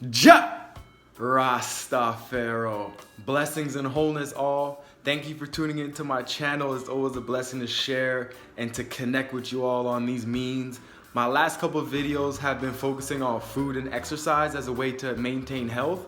Ja Rastafaro. Blessings and wholeness all. Thank you for tuning into my channel. It's always a blessing to share and to connect with you all on these means. My last couple of videos have been focusing on food and exercise as a way to maintain health,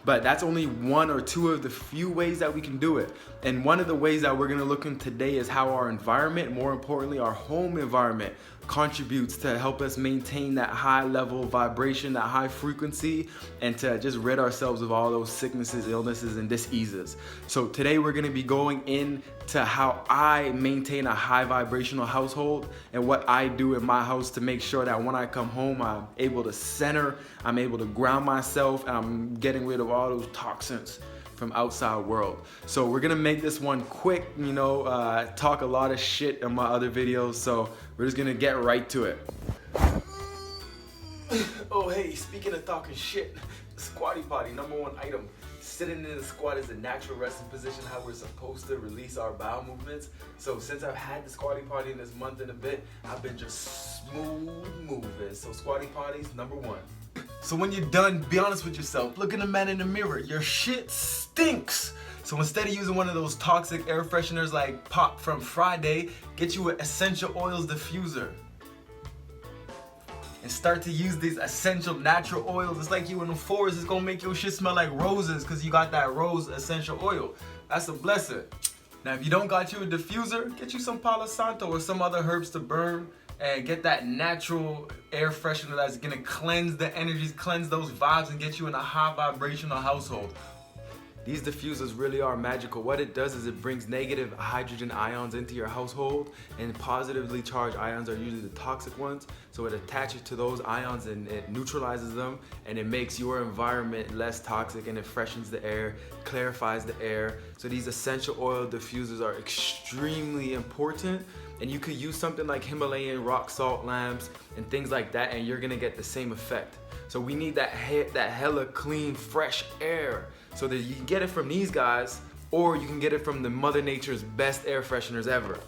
but that's only one or two of the few ways that we can do it. And one of the ways that we're gonna look in today is how our environment, more importantly our home environment, contributes to help us maintain that high level of vibration, that high frequency, and to just rid ourselves of all those sicknesses, illnesses, and diseases. So today we're gonna be going into how I maintain a high vibrational household and what I do in my house to make sure that when I come home, I'm able to center, I'm able to ground myself, and I'm getting rid of all those toxins from outside world. So we're gonna make this one quick, talk a lot of shit in my other videos, so we're just gonna get right to it. Oh hey, speaking of talking shit, squatty potty, #1 item. Sitting in the squat is a natural resting position, how we're supposed to release our bowel movements. So since I've had the squatty potty in this month and a bit, I've been just smooth moving. So squatty potty's #1. So when you're done, be honest with yourself. Look at the man in the mirror. Your shit stinks. So instead of using one of those toxic air fresheners like Pop from Friday, get you an essential oils diffuser. And start to use these essential natural oils. It's like you in the forest. It's gonna make your shit smell like roses because you got that rose essential oil. That's a blessing. Now if you don't got you a diffuser, get you some Palo Santo or some other herbs to burn and get that natural air freshener that's gonna cleanse the energies, cleanse those vibes, and get you in a high vibrational household. These diffusers really are magical. What it does is it brings negative hydrogen ions into your household, and positively charged ions are usually the toxic ones. So it attaches to those ions and it neutralizes them, and it makes your environment less toxic, and it freshens the air, clarifies the air. So these essential oil diffusers are extremely important, and you could use something like Himalayan rock salt lamps and things like that, and you're gonna get the same effect. So we need that hella clean, fresh air. So that you can get it from these guys, or you can get it from the Mother Nature's best air fresheners ever.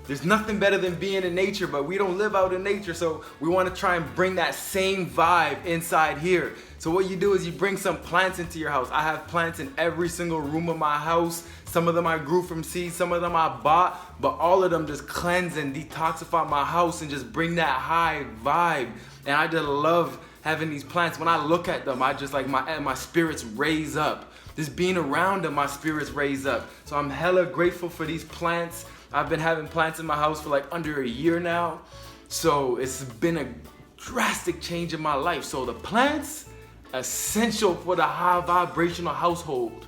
There's nothing better than being in nature, but we don't live out in nature, so we want to try and bring that same vibe inside here. So what you do is you bring some plants into your house. I have plants in every single room of my house. Some of them I grew from seeds, some of them I bought, but all of them just cleanse and detoxify my house and just bring that high vibe. And I just love having these plants. When I look at them, I just like my spirits raise up. Just being around them, my spirits raise up. So I'm hella grateful for these plants. I've been having plants in my house for like under a year now. So it's been a drastic change in my life. So the plants, essential for the high vibrational household.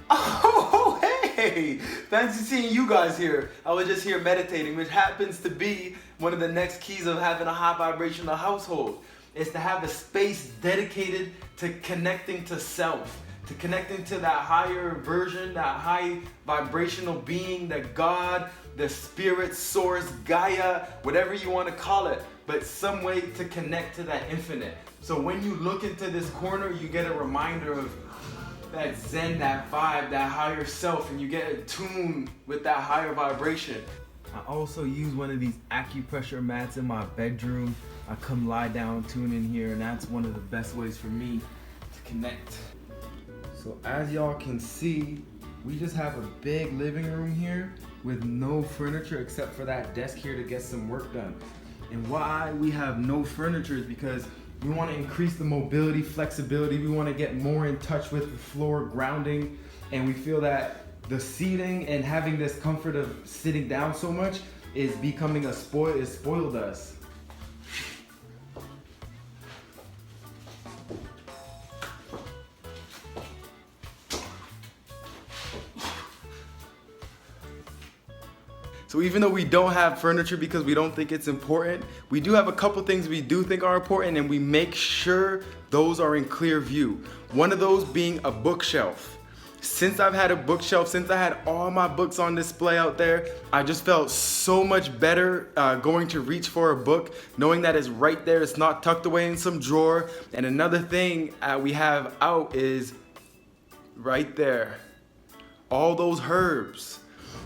Oh, hey! Fancy seeing you guys here. I was just here meditating, which happens to be one of the next keys of having a high vibrational household. Is to have a space dedicated to connecting to self, to connecting to that higher version, that high vibrational being, that God, the spirit, source, Gaia, whatever you want to call it, but some way to connect to that infinite. So when you look into this corner, you get a reminder of that zen, that vibe, that higher self, and you get attuned with that higher vibration. I also use one of these acupressure mats in my bedroom. I come lie down, tune in here, and that's one of the best ways for me to connect. So as y'all can see, we just have a big living room here with no furniture except for that desk here to get some work done. And why we have no furniture is because we want to increase the mobility, flexibility. We want to get more in touch with the floor grounding, and we feel that the seating and having this comfort of sitting down so much is becoming spoiled us. So even though we don't have furniture because we don't think it's important, we do have a couple things we do think are important, and we make sure those are in clear view. One of those being a bookshelf. Since I've had a bookshelf, since I had all my books on display out there, I just felt so much better going to reach for a book, knowing that it's right there, it's not tucked away in some drawer. And another thing we have out is right there, all those herbs.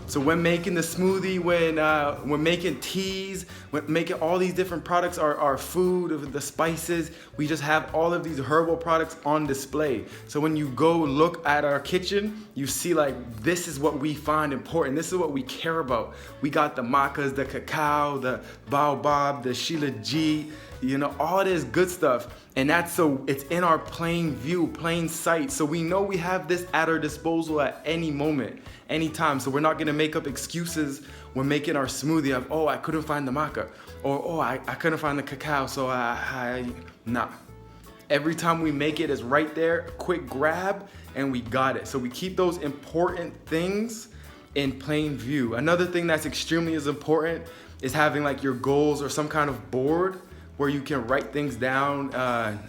So when making the smoothie, when making teas, when making all these different products, our food, the spices, we just have all of these herbal products on display. So when you go look at our kitchen, you see like, this is what we find important. This is what we care about. We got the macas, the cacao, the baobab, the shilajit, you know, all this good stuff. And that's so it's in our plain view, plain sight. So we know we have this at our disposal at any moment, anytime. So we're not gonna make up excuses when making our smoothie of, oh, I couldn't find the maca, or oh, I couldn't find the cacao, so nah. Every time we make it is right there, quick grab, and we got it. So we keep those important things in plain view. Another thing that's extremely as important is having like your goals or some kind of board where you can write things down,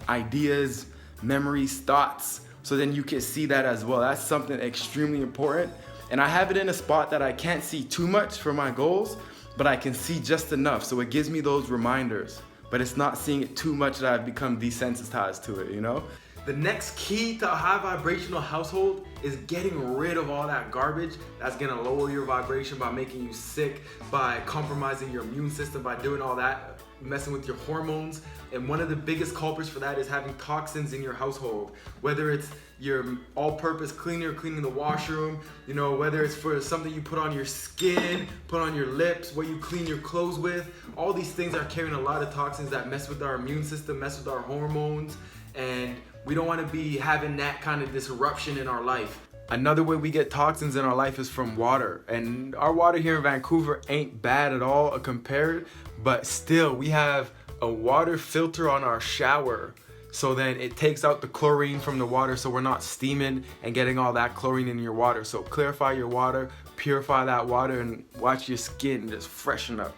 ideas, memories, thoughts, so then you can see that as well. That's something extremely important. And I have it in a spot that I can't see too much for my goals, but I can see just enough. So it gives me those reminders, but it's not seeing it too much that I've become desensitized to it, you know? The next key to a high vibrational household is getting rid of all that garbage that's gonna lower your vibration by making you sick, by compromising your immune system, by doing all that, messing with your hormones. And one of the biggest culprits for that is having toxins in your household, whether it's your all-purpose cleaner cleaning the washroom, you know, whether it's for something you put on your skin, put on your lips, what you clean your clothes with. All these things are carrying a lot of toxins that mess with our immune system, mess with our hormones, and we don't want to be having that kind of disruption in our life. Another way we get toxins in our life is from water, and our water here in Vancouver ain't bad at all compared, but still we have a water filter on our shower, so then it takes out the chlorine from the water, so we're not steaming and getting all that chlorine in your water. So clarify your water, purify that water, and watch your skin just freshen up.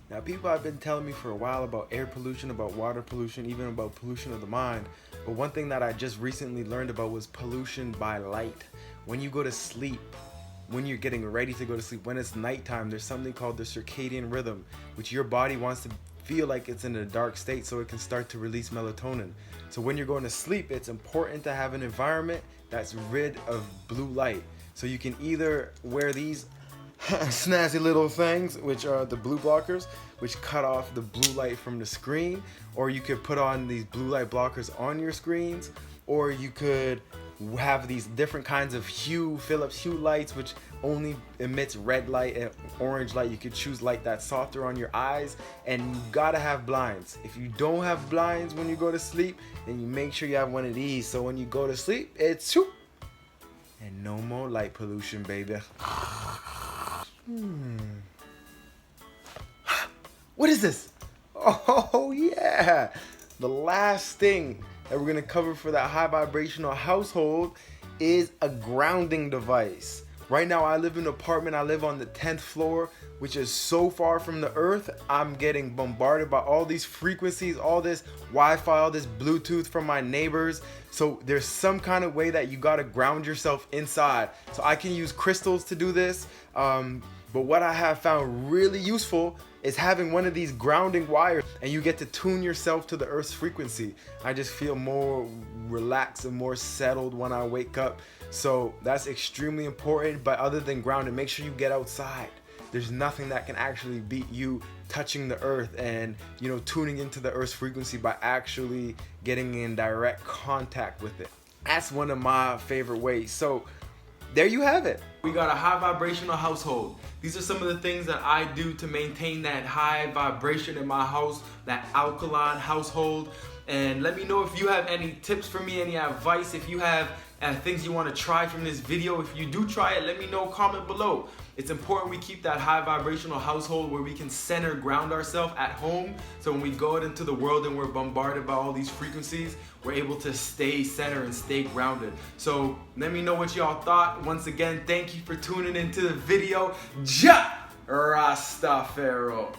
Now, people have been telling me for a while about air pollution, about water pollution, even about pollution of the mind. But one thing that I just recently learned about was pollution by light. When you go to sleep, when you're getting ready to go to sleep, when it's nighttime, there's something called the circadian rhythm, which your body wants to feel like it's in a dark state so it can start to release melatonin. So when you're going to sleep, it's important to have an environment that's rid of blue light. So you can either wear these snazzy little things, which are the blue blockers, which cut off the blue light from the screen, or you could put on these blue light blockers on your screens, or you could have these different kinds of Philips Hue lights, which only emits red light and orange light. You could choose light that's softer on your eyes, and you gotta have blinds. If you don't have blinds when you go to sleep, then you make sure you have one of these, so when you go to sleep, it's whoop, and no more light pollution, baby. What is this? Oh yeah, the last thing that we're gonna cover for that high vibrational household is a grounding device. Right now I live in an apartment, I live on the 10th floor, which is so far from the earth. I'm getting bombarded by all these frequencies, all this Wi-Fi, all this Bluetooth from my neighbors. So there's some kind of way that you gotta ground yourself inside. So I can use crystals to do this, but what I have found really useful is having one of these grounding wires, and you get to tune yourself to the earth's frequency. I just feel more relaxed and more settled when I wake up. So that's extremely important. But other than grounding, make sure you get outside. There's nothing that can actually beat you touching the earth and, you know, tuning into the earth's frequency by actually getting in direct contact with it. That's one of my favorite ways. So there you have it. We got a high vibrational household. These are some of the things that I do to maintain that high vibration in my house, that alkaline household. And let me know if you have any tips for me, any advice, if you have things you want to try from this video. If you do try it, let me know, comment below. It's important we keep that high vibrational household where we can center, ground ourselves at home. So when we go out into the world and we're bombarded by all these frequencies, we're able to stay centered and stay grounded. So let me know what y'all thought. Once again, thank you for tuning into the video. Ja Rastafaro.